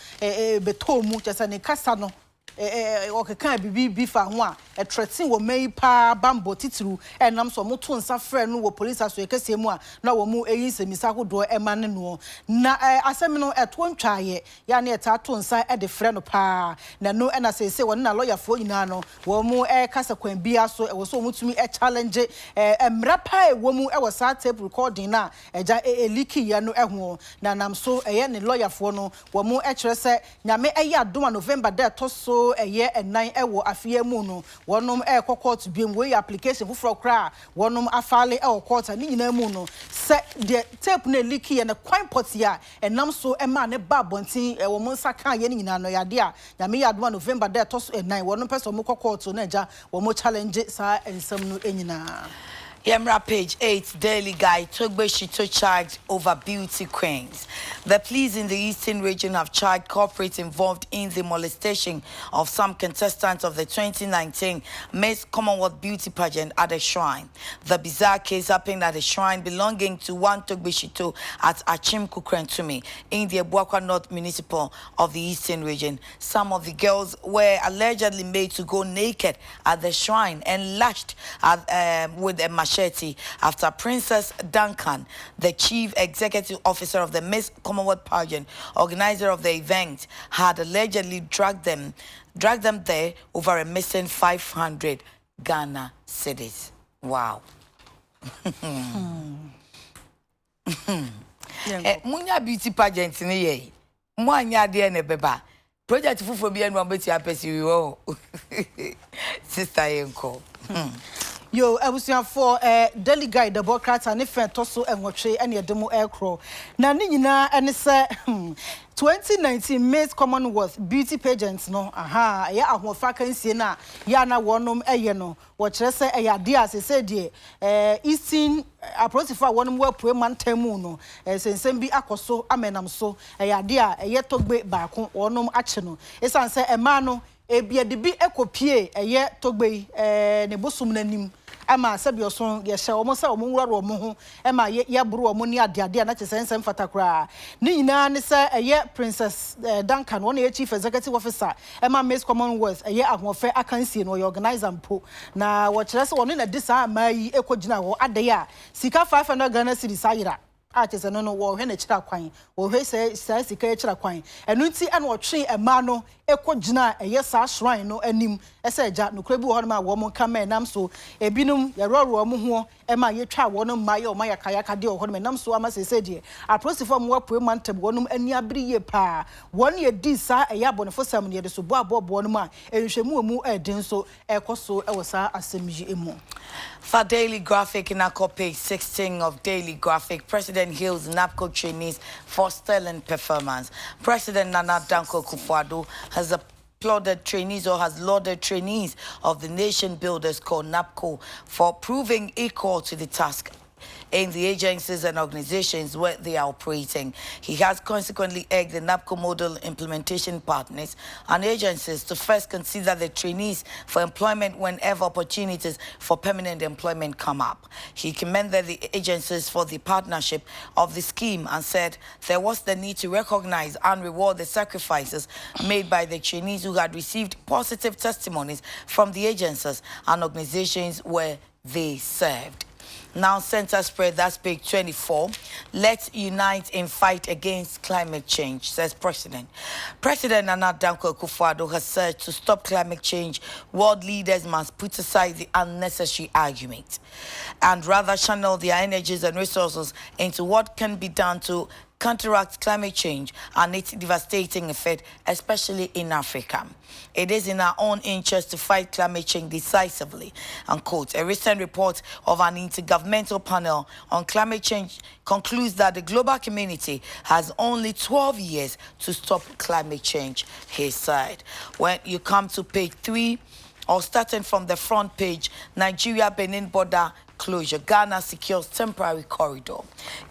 betomu chese ne kasa no okeka bibi fa ho a threaten wo mai pa bambo titru enam so moto nsa frɛ no wo police aso ekese mu a na wo mu eyi semisa hodo ema ne no na asem no eto ntwaye ya na eta to nsa de frɛ no pa na no na sese wo na lawyer fo nyina no wo mu kasa kwan bia so wo so mutumi challenge emra pa wo mu wo sa tape recording na eja eliki ya no ho na nam so ne lawyer fo no wo mu kyerɛ sɛ nyame adoma November de to so eye enan ewo afie mu no wonom court biem we application fufro kra wonom afale court ani nyina mu no se de tape na leaky ye na kwan pot ya enam so ema ne ba bontin wo mo saka ye nyina no yade a nyame yadoma November de to so enan wonom person mo court na ja wo mo challenge sa ensam no enyina. Yemra page 8, Daily Guide, Togbe Shito charged over beauty queens. The police in the eastern region have charged corporates involved in the molestation of some contestants of the 2019 Miss Commonwealth Beauty Pageant at a shrine. The bizarre case happened at a shrine belonging to one Togbe Shito at Achim Kukrentumi in the Ebuakwa North Municipal of the eastern region. Some of the girls were allegedly made to go naked at the shrine and lashed with a machete after Princess Duncan, the chief executive officer of the Miss Commonwealth pageant, organizer of the event, had allegedly dragged them there over a missing 500 Ghana cedis. Wow. Munya beauty pageant ni ye. Muanya de ne beba. Project fufu bi enu ambeti apesi wo. Sister Yenko. Yo, abusia for Daily Guide the Democrats and if toso enwotwe ene demo aircraw. Na ni nyina ene se 2019 Miss Commonwealth Beauty Pageants no ya ahofa kansie na ya na wonom eye no wo kire se ya de asese de Eastern aprotifa wonom wapue mantamu no sensem bi akoso amenam so ya de eye togbe baako wonom ache no esan se ema no ebia de bi ekopie eye togbe ne bosum nanim ama sabi oson ye hye omo sa omo nwura ro omo ho ema ye buru omo ni ade na chesensem fatakura ni nyina ne se eye Princess Duncan one ye chief executive officer ema Miss Commonwealth eye ahofe akansie no ye organizer mpo na wo kire se woni na disa amayi ekogina wo ade ya sika 500 Ghana cedis ayira chese no wo hwe na kira kwan wo hwe se sika kira kwan enu nti ene wo twe ema no ekogina eye sa shrine no anim ese eja no kura bi wo ma wo mo kama nam so ebinum ye roro mo ho ema ye twa wo no ma ye o ma yakayaka de wo nam so ama se die aprosifo mo wapu mantem wo no ani abiri ye pa won ye di sa eye abonefo sam ne ye de so bo abobo no ma enhwemu mu edin so ekoso ewo sa asemji emu. For Daily Graphic in our page 16 of Daily Graphic, President hails NAPCO trainees for sterling performance. President Nana Danko Akufo-Addo has applauded trainees or has lauded trainees of the nation builders called NAPCO for proving equal to the task in the agencies and organizations where they are operating. He has consequently urged the NAPCO model implementation partners and agencies to first consider the trainees for employment whenever opportunities for permanent employment come up. He commended the agencies for the partnership of the scheme and said there was the need to recognize and reward the sacrifices made by the trainees who had received positive testimonies from the agencies and organizations where they served. Now, center spread, that's page 24. Let's unite in fight against climate change, says President. President Nana Danko Akufo-Addo has said to stop climate change, world leaders must put aside the unnecessary argument and rather channel their energies and resources into what can be done to counteract climate change and its devastating effect, especially in Africa. It is in our own interest to fight climate change decisively. Unquote. A recent report of an intergovernmental panel on climate change concludes that the global community has only 12 years to stop climate change, he said. When you come to page 3, or starting from the front page, Nigeria-Benin border closure. Ghana secures temporary corridor.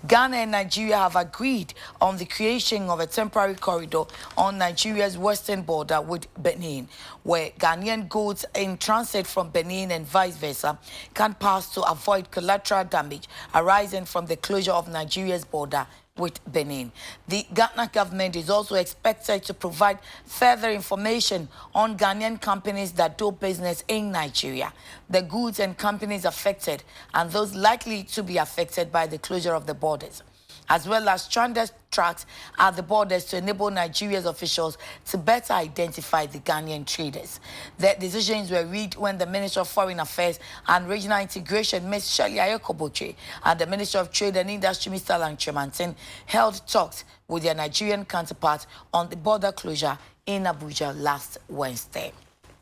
Ghana and Nigeria have agreed on the creation of a temporary corridor on Nigeria's western border with Benin, where Ghanaian goods in transit from Benin and vice versa can pass to avoid collateral damage arising from the closure of Nigeria's border with Benin. The Ghana government is also expected to provide further information on Ghanaian companies that do business in Nigeria, the goods and companies affected, and those likely to be affected by the closure of the borders, as well as stranded trucks at the borders to enable Nigeria's officials to better identify the Ghanaian traders. The decisions were read when the Minister of Foreign Affairs and Regional Integration, Ms. Shirley Ayokoboche, and the Minister of Trade and Industry, Mr. Lang Tremantin, held talks with their Nigerian counterparts on the border closure in Abuja last Wednesday.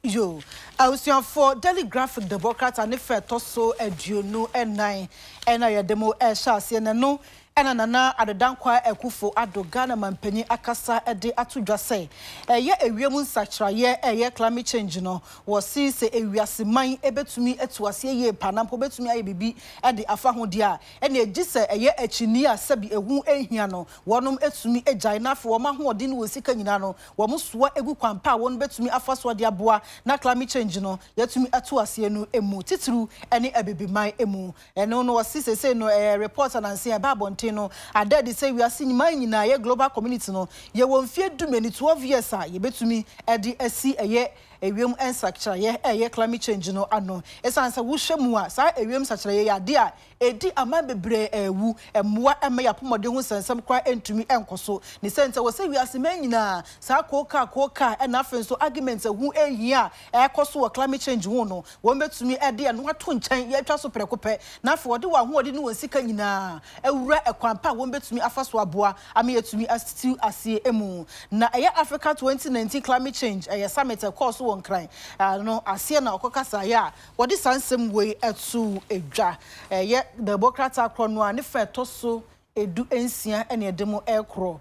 Yo, I was your for Daily Graphic, the Democrats, and if I toss so a Juno and 9, and I demo a chassis and no. ena nana adedankwa ekufo ado Ghana mampanyi akasa ede atodwa se eye ewiem nsachraye eye climate change no wo si se ewiaseman ebetumi etuase ye panampo betumi aye bibi ede afa ho dia ena egi se eye achini a sabi ehu ehia no wonom etumi egyae na afo wo ma ho ode no wosika nyina no wo musoa egu kwampa won betumi afa so de aboa na climate change no yetumi atuase no emu titru ene abebiman emu eno no wo si se no report ananse aba bonte no adade say we are seeing nyina ye global community no ye won fie dumani 12 years a ye betumi edi asi eye ewiem ensakra ye climate change no ano esanse wo hwemu a sa ewiem sakra ye ade a edi ama bebre ewu emmoa ema ya pomode ho sensem kwa entumi enkoso ni sense wo say we are seeing nyina sa koka ena afenso argument hu ehia ekoso wo climate change ho no wo betumi ede ya no ato nkyɛn ye twa so prekope na afo de wa ho ode no wonsika nyina ewura ekwampa wo betumi afaso aboa ama yetumi astiu asie emu na eye Africa 2019 climate change eye summit course won kran no asie na okokasa ya wode sansem we etu edwa eye democrat akrono a ne fa toso edu ensia ene edemo ekro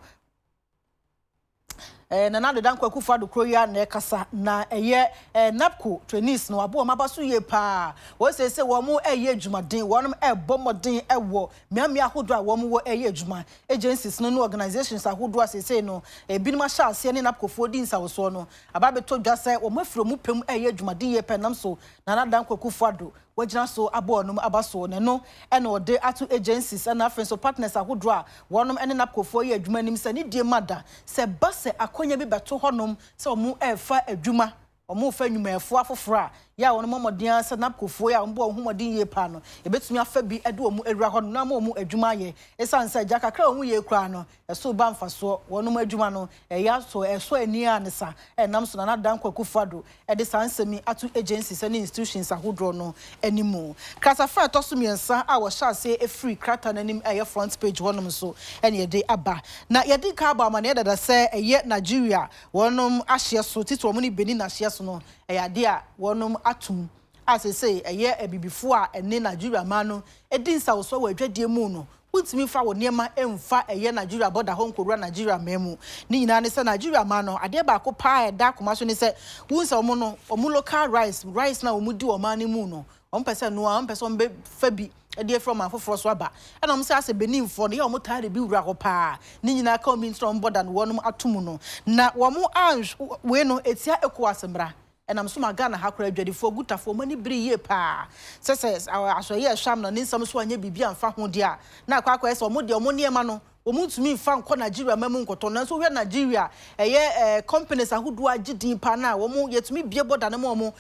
na nado dan kwaku fado kroya na ekasa na eye napco trainees no abo mabaso ye pa wo se wo mu eye adwumaden wonom ebomoden ewo miamia ahodo a wo mu wo eye adwuma agencies no organizations ahodo asese no ebinima sha ase ne napco fo di nsa wo so no ababeto dwa se wo mafiro mu pem eye adwumaden ye penam so na nado dan kwaku fado wajina so abo no abaso ne no ene ode atu agencies and afenso partners ahodo a wonom ene napco fo ye adwuma nim se ne die mada se base akonya bi beto honom se omu efa adwuma omu fa nwuma efo afoforo ya wono momodin se napkofo ya mbo ohumodin ye pa no ebetumi afa bi ede omu ewura hono na omu adwuma ye esanse ja kakra omu ye kura no eso ba mfaso wono mu adwuma no ya so eso ani anisa enam so na dan kwakufado ede sansemi atu agencies and institutions ahodro no animu krasafa to so miensa a wo sha se free krata nanim eye front page wonom so ene yede aba na yede ka aba ma na yede da se eye Nigeria wonom ahye so tito omu ni Benin na ahye so no ade a wonom atum asese eye ebibifo a ene Nigeria ma no edinsa wo so wa adwadie mu no wuntimi fa wo niema emfa eye Nigeria border hon korua Nigeria memu ni nyina ne se Nigeria ma no ade ba ko pa eda koma so ne se wunsa omu no omu local rice na omu di o ma ne mu no ompese no ompese ombe fa bi ede from afoforo so aba ena om se ase Benin fo no ye omu tare bi wura ko pa ni nyina ka omi from border no wonum atum no na wo mu anj we no etia ekowasemra and I'm so my Ghana hakura adwadifo gutafo mani bri ye pa says asoye sham na nsam so anya bibia mfa ho dia na akwa ese omo de omo niema no omuntumi mfa nko Nigeria memu nkoto na so we Nigeria eye companies ahodo agidin pa na wo yetumi bie border na mo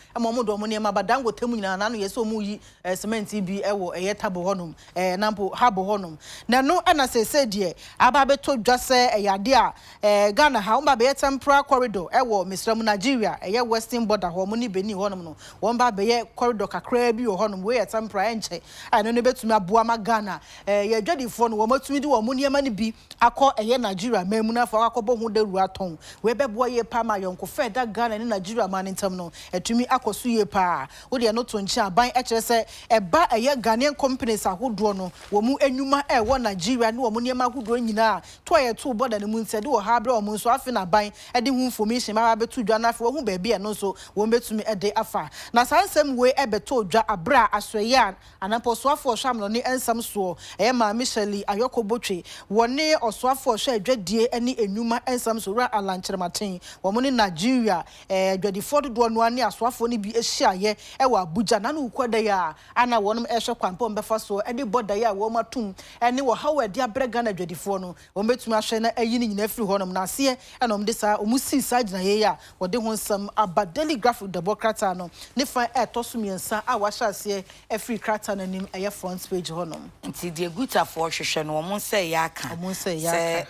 do omo niema badango temu nyina na no yese omu yi cement bi ewo eye tabo honum nampo habo honum na no ana se de aba beto dwase eyade a Ghana ha umba be temporary corridor ewo Ministerial Nigeria eye western border ho mo ni Benin honum no wo mba be corridor kakra bi ho honum we temporary enche ano ne betumi aboa ma Ghana ye dwadifo no wo matumi di wo mo niema ni bi akọ eye Nigeria memu na fa akọbọ hu deru aton we bebo ye pa ma yonko fe da Ghana ni Nigeria man ntam no etumi akoso ye pa wo de no to nchi aban e kire se eba eye Ghanaian companies ahodo no wo mu enuma wo Nigeria ni wo mu niema ahodo nyina to ye to border ni mu nse de wo ha bre wo mu so afi na ban e de hu information ma betu dwa na fa wo hu ba bia no so wo betumi e de afa na sansem we e beto dwa abra asoyan anapo so afo hwam no ni ensam so eye ma Michelle ayoko botwe ne oswafo hwe adwadie ani enuma ensam so ra alankyerematen wo mo ni Nigeria adwadifo do no ani aswafo ni bi ehyiaye e wa Abuja na no ukwada ya ana wonum ehwe kwampo mbefa so e de border ya wo matum ene wo hawa de abrega na adwadifo no wo betumi ahwe na ayi ni nyina afiri honum na ase enom de sa omusi sa gina ye ya wo de ho nsam abadeli graphic democrat no ne fa etosumiensa a wa hyase afiri krata nanim eye front page honum nti de gutafo hwehwe no wo mo nse ya aka se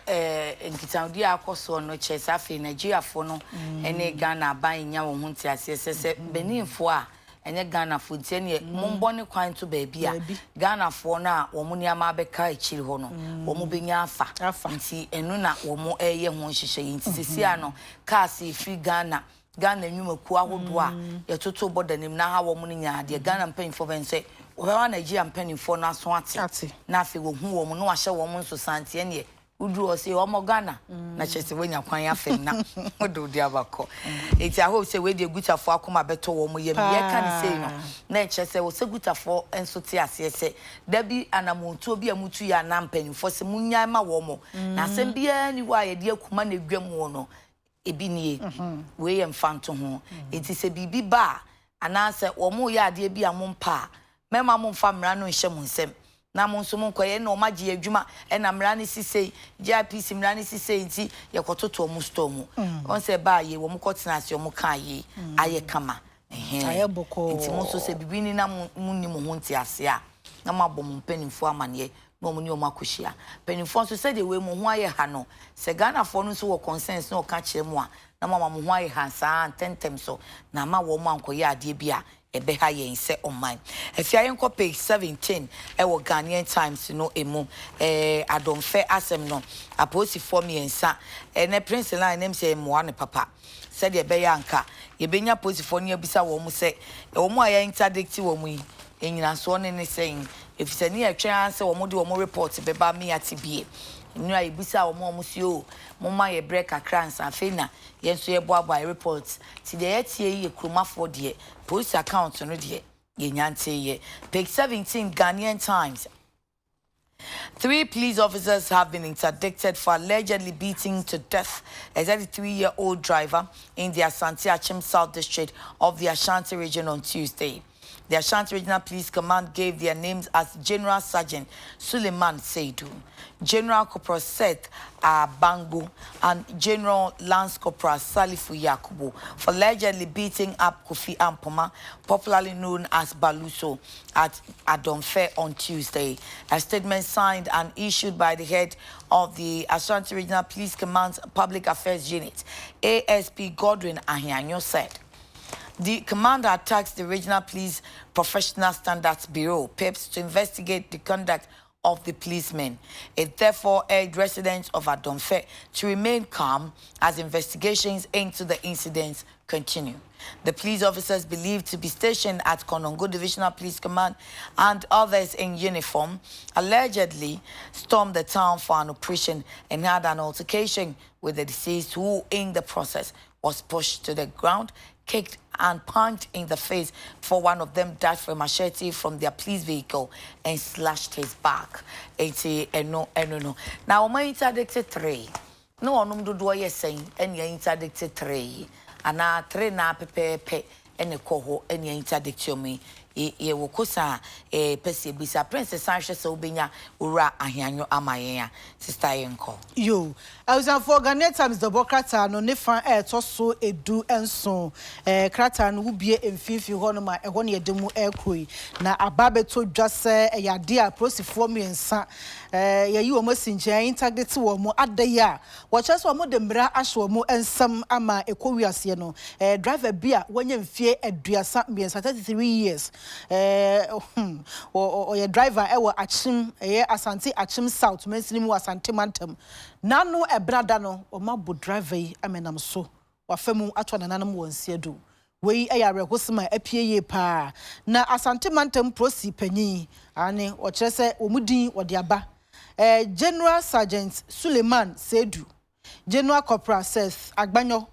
nkitaudi akoso no chesa afi Nigeria fo no ene Ghana ban nya wo hunti ase se Benin fo a enye Ghana fo tie ne mombone kwan to baabi a Ghana fo na wo mu niama beka echiri ho no wo mu benya afa nti enu na wo mu eye ho hyehyɛ nti sisi ano kasi free Ghana nwumaku ahodo a yetoto border nim na ha wo mu nya de Ghana mpanyfo bense wa Nigeria mpanimfo no aso ate na afi wo hu wo mo no ahye wo mo nso sante ne udru o se o mo Ghana na chese wonya kwan afem na odo di abako eti aho se we de gutafo akoma beto wo mo yem ye kan sei no na chese wo se gutafo enso te ase se da bi anamontu obi amutu ya na mpanimfo se munya ma wo mo na asem bia ni wa ye de akuma na dwam wo no ebi nie we ye mfanto ho eti se bibi ba anase wo mo ya ade bi amompa mema mo mfa mra no nhye mo nsem na mo nso mo nkoye na o magye adwuma e na mra ne sisei JPC mra ne sisei nti ye kototo mo store mu on se ba ye wo mo kotena ase o mo kan ye aye kama aye boko nti mo so se bibi ni na mo ni mo ho nti ase a na ma bom mpanimfo amane no mo ni o makohia panimfo so se de we mo ho aye ha no se Ghana fo no so wo consent na o ka kire mo a na mama mo ho aye ha saa tentem so na ma wo mo ankoye ade bia ebe ha yen se online efia yen ko page 17 e wo Ghanaian Times no emu adomfe asem no aposi form yensa ne prince line nem se mo ane papa said ye be yanka ye benya posi for ne abisa wo mu se wo mu aya interdict wo mu yi enyina so ne saying if se ne atwa se wo mu de wo mu report be ba me atibie nu ayi bisa wo mu si o mo ma ye break akransa afena ye so ye boaboa report ti de ye tie ye kromafo de police account no de ye nyante ye page 17 Ghanaian Times. 3 police officers have been interdicted for allegedly beating to death a 33-year-old driver in the Asante Achim South District of the Ashanti region on Tuesday. The Ashanti Regional Police Command gave their names as General Sergeant Suleiman Seidu, General Corporal Seth Bango, and General Lance Corporal Salifu Yakubu for allegedly beating up Kofi Ampoma, popularly known as Baluso, at Adomfe on Tuesday. A statement signed and issued by the head of the Ashanti Regional Police Command's Public Affairs Unit, ASP Godwin Ahianyo, said, the commander tasked the Regional Police Professional Standards Bureau, PEPS, to investigate the conduct of the policemen. It therefore urged residents of Adomfe to remain calm as investigations into the incidents continue. The police officers believed to be stationed at Konongo Divisional Police Command and others in uniform allegedly stormed the town for an operation and had an altercation with the deceased, who in the process was pushed to the ground, kicked and punched in the face before one of them dashed for a machete from their police vehicle and slashed his back. No. Now, my interdicted 3. No one do what you're saying, and you're interdicted 3. And now 3 na pepe and a coho and you're interdicted me. Ye wokosa pesi bisa princess Sansha so benya ura ahianyo amaya sister yenko yo I was for Ghanaian Times the bokrata no ne fan to so edu enso krata no hubie emfifi ho no ma eho ne yedemu ekroi na ababeto dwase yade a prosifo miensa yayi wo masinche integrity wo mo adaya wo chese wo mo de mbra ahwe mo ensam ama ekowiase no driver bia wonye mfie aduasa miensa 33 years or driver ewo Achim Asante Achim South mensimu Asante Mantam nano brada no o mabo driver yi amenam so wafemu atwa nananam wonsie do we ayare hosima apie ye pa na Asante Mantam prosi panyi ane o kyerese omudin ode aba General Sergeant Suleiman Seidu, General Corporal Seth Agbanyo,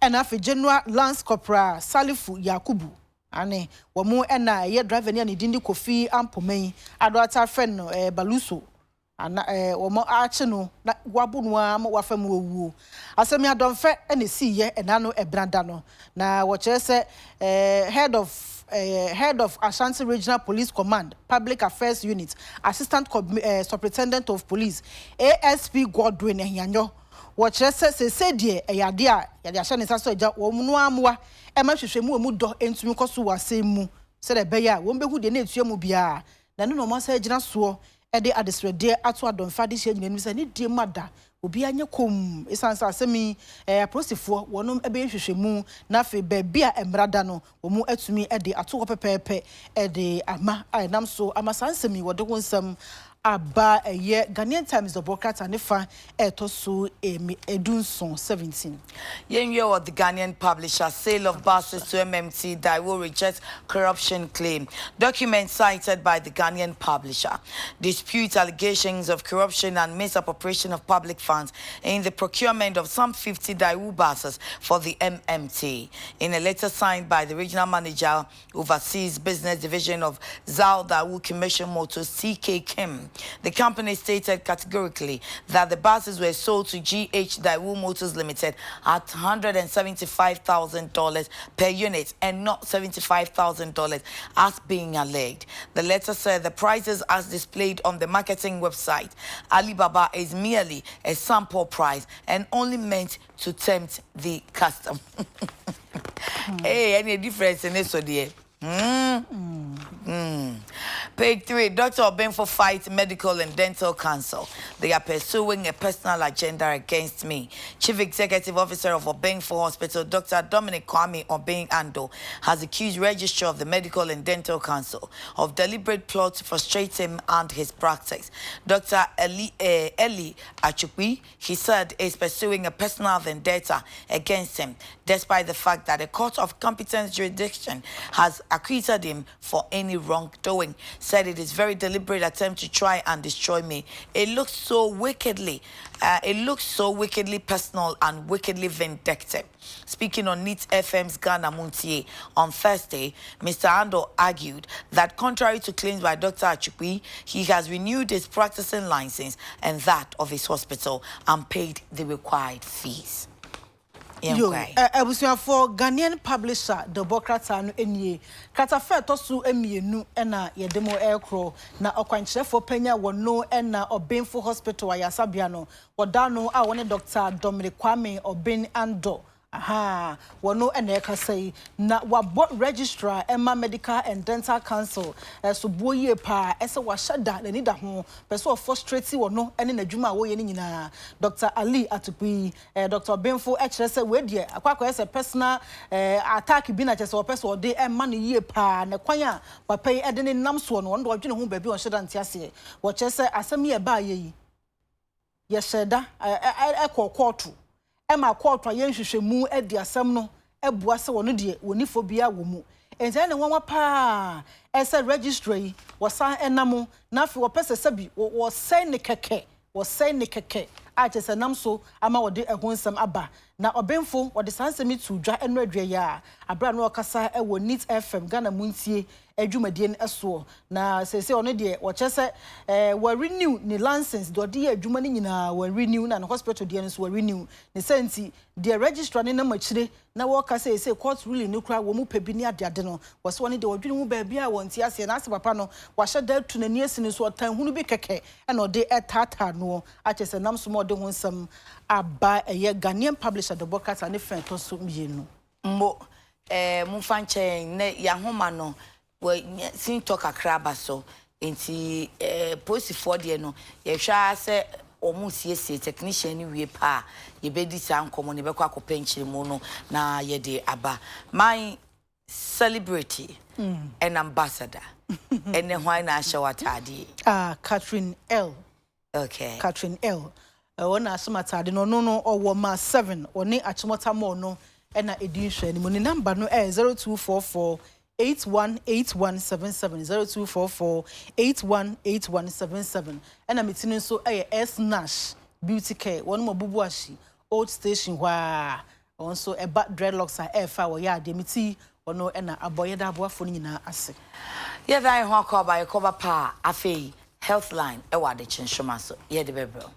and afi General Lance Corporal Salifu Yakubu. Ane wamu ena ye driver ni dindi Kofi Ampoma ado ata friend no Baluso ana wamo ache no na wabunwa ma wafam owu asemi Adomfe ene si ye enano ebranda no na wo kyerese head of Ashanti Regional Police Command Public Affairs Unit Assistant Superintendent of Police ASP Godwin Ahianyo wo kyerese se die eyade a yade ahye ne saso eja wo mu no amwa e ma hwehwemu mu do entumi koso wasem mu se de beya wo mbehu de na etuamu bia na no ma sa agina so e de adesrede ato Adomfa de hye nyinam se ne die mada obi anye kom esansa asemi prosifo wonom ebe hwehwemu na fe ba bia emrada no wo mu atumi e de ato pepepe e de ama ainam so amasansemi wo de ho nsam aba eye Ghanaian Times the broadcast and fa etoso edunson 17. Yenye of the Ghanaian publisher, sale of buses to MMT that will reject corruption claim. Documents cited by the Ghanaian publisher dispute allegations of corruption and misappropriation of public funds in the procurement of some 50 Daewoo buses for the MMT. In a letter signed by the regional manager overseas business division of Zao Daewoo Commercial Motors CK Kim, the company stated categorically that the buses were sold to GH Daewoo Motors Limited at $175,000 per unit and not $75,000 as being alleged. The letter said the prices as displayed on the marketing website Alibaba is merely a sample price and only meant to tempt the customer. Hey, any difference in this idea? Page 3, Dr. Obenfo fights medical and dental council. They are pursuing a personal agenda against me. Chief Executive Officer of Obenfo Hospital, Dr. Dominic Kwame Obeng Ando, has accused Registrar of the Medical and Dental Council of deliberate plot to frustrate him and his practice. Dr. Eli Achukwi, he said, is pursuing a personal vendetta against him, despite the fact that a court of competent jurisdiction has acquitted him for any wrongdoing. Said it is very deliberate attempt to try and destroy me. It looks so wickedly personal and wickedly vindictive. Speaking on NEET FM's Ghana Muntie on Thursday, Mr. Ando argued that contrary to claims by Dr. Achukwi, he has renewed his practicing license and that of his hospital and paid the required fees. For Ghanaian publisher the Bokrata enye katafe tosu emienu ena yedemo aircraw na okwankyere for penya wono ena Obenfo Hospital ayasabiano wodano a woni Dr. Dominic Kwame Obeng Ando aha wono ena ekasai na wabo registrar Emma Medical and Dental Council so boye pa ese washada na nida ho person frustrate wono ene nadwuma wo ye ni nyina Dr. Ali Atukwi Dr. Benfo ekere se we de akwakwa ese personal attack bi na chese wo person de Emma no ye pa na kwan a papa yi ede ne nam so no ndo odwene ho ba bi on sheda ntiase wo chese asem ye ba ye sheda ekọ Emma court wa yenhwehwemu edi asem no ebua se wono de wonifo bia wo mu enti ne wonwa pa ese registry wosa enamo na afi wo pese sabi wo sai ne keke a chese nam so ama wode ehonsam aba na Obenfo wode sansemi tu dwa enradwe ya abra no okasa ewo NEET FM Ghana Muntie adwumadie no eso na sese ono de wo chese wa renew ni license do de adwuma ni nyina wa renew na hospital de no so wa renew ne senti de registrar ne na machire na wo kasa ese court ruling no kra wo mu pebi ni ade no wo so one de wodwene mu ba bia wonti ase na ase papa no wa hyeda tu na ni asini so tan hunu bi keke e na de etata no a chese nam so mo de honsam aba eye Ghanaian publisher the broadcast and friend to so mienu mbo mu fanche ne ya homa no we sin talk akraba so enti post for de no ye hwa se omu siesie technician ni wie pa ye bedi sa nkomo ne bekwa kopenchiri mu no na ye de aba my celebrity and ambassador ene hwan na ashawatadi Catherine L. Okay, Catherine L. Ona asomatade no owo ma 7 oni achimota mo no ena edinhwe ni mo ni number no 0244 818177 0244 ena mitini so S Nash Beauty Care won mo bubu ashi old station hwa onso eba dreadlocks a fa wo ya de miti ono ena aboyeda aboafo ni nyina ase ye dai ho akoba pa afei Healthline Adekye Nsroma so ye de bebro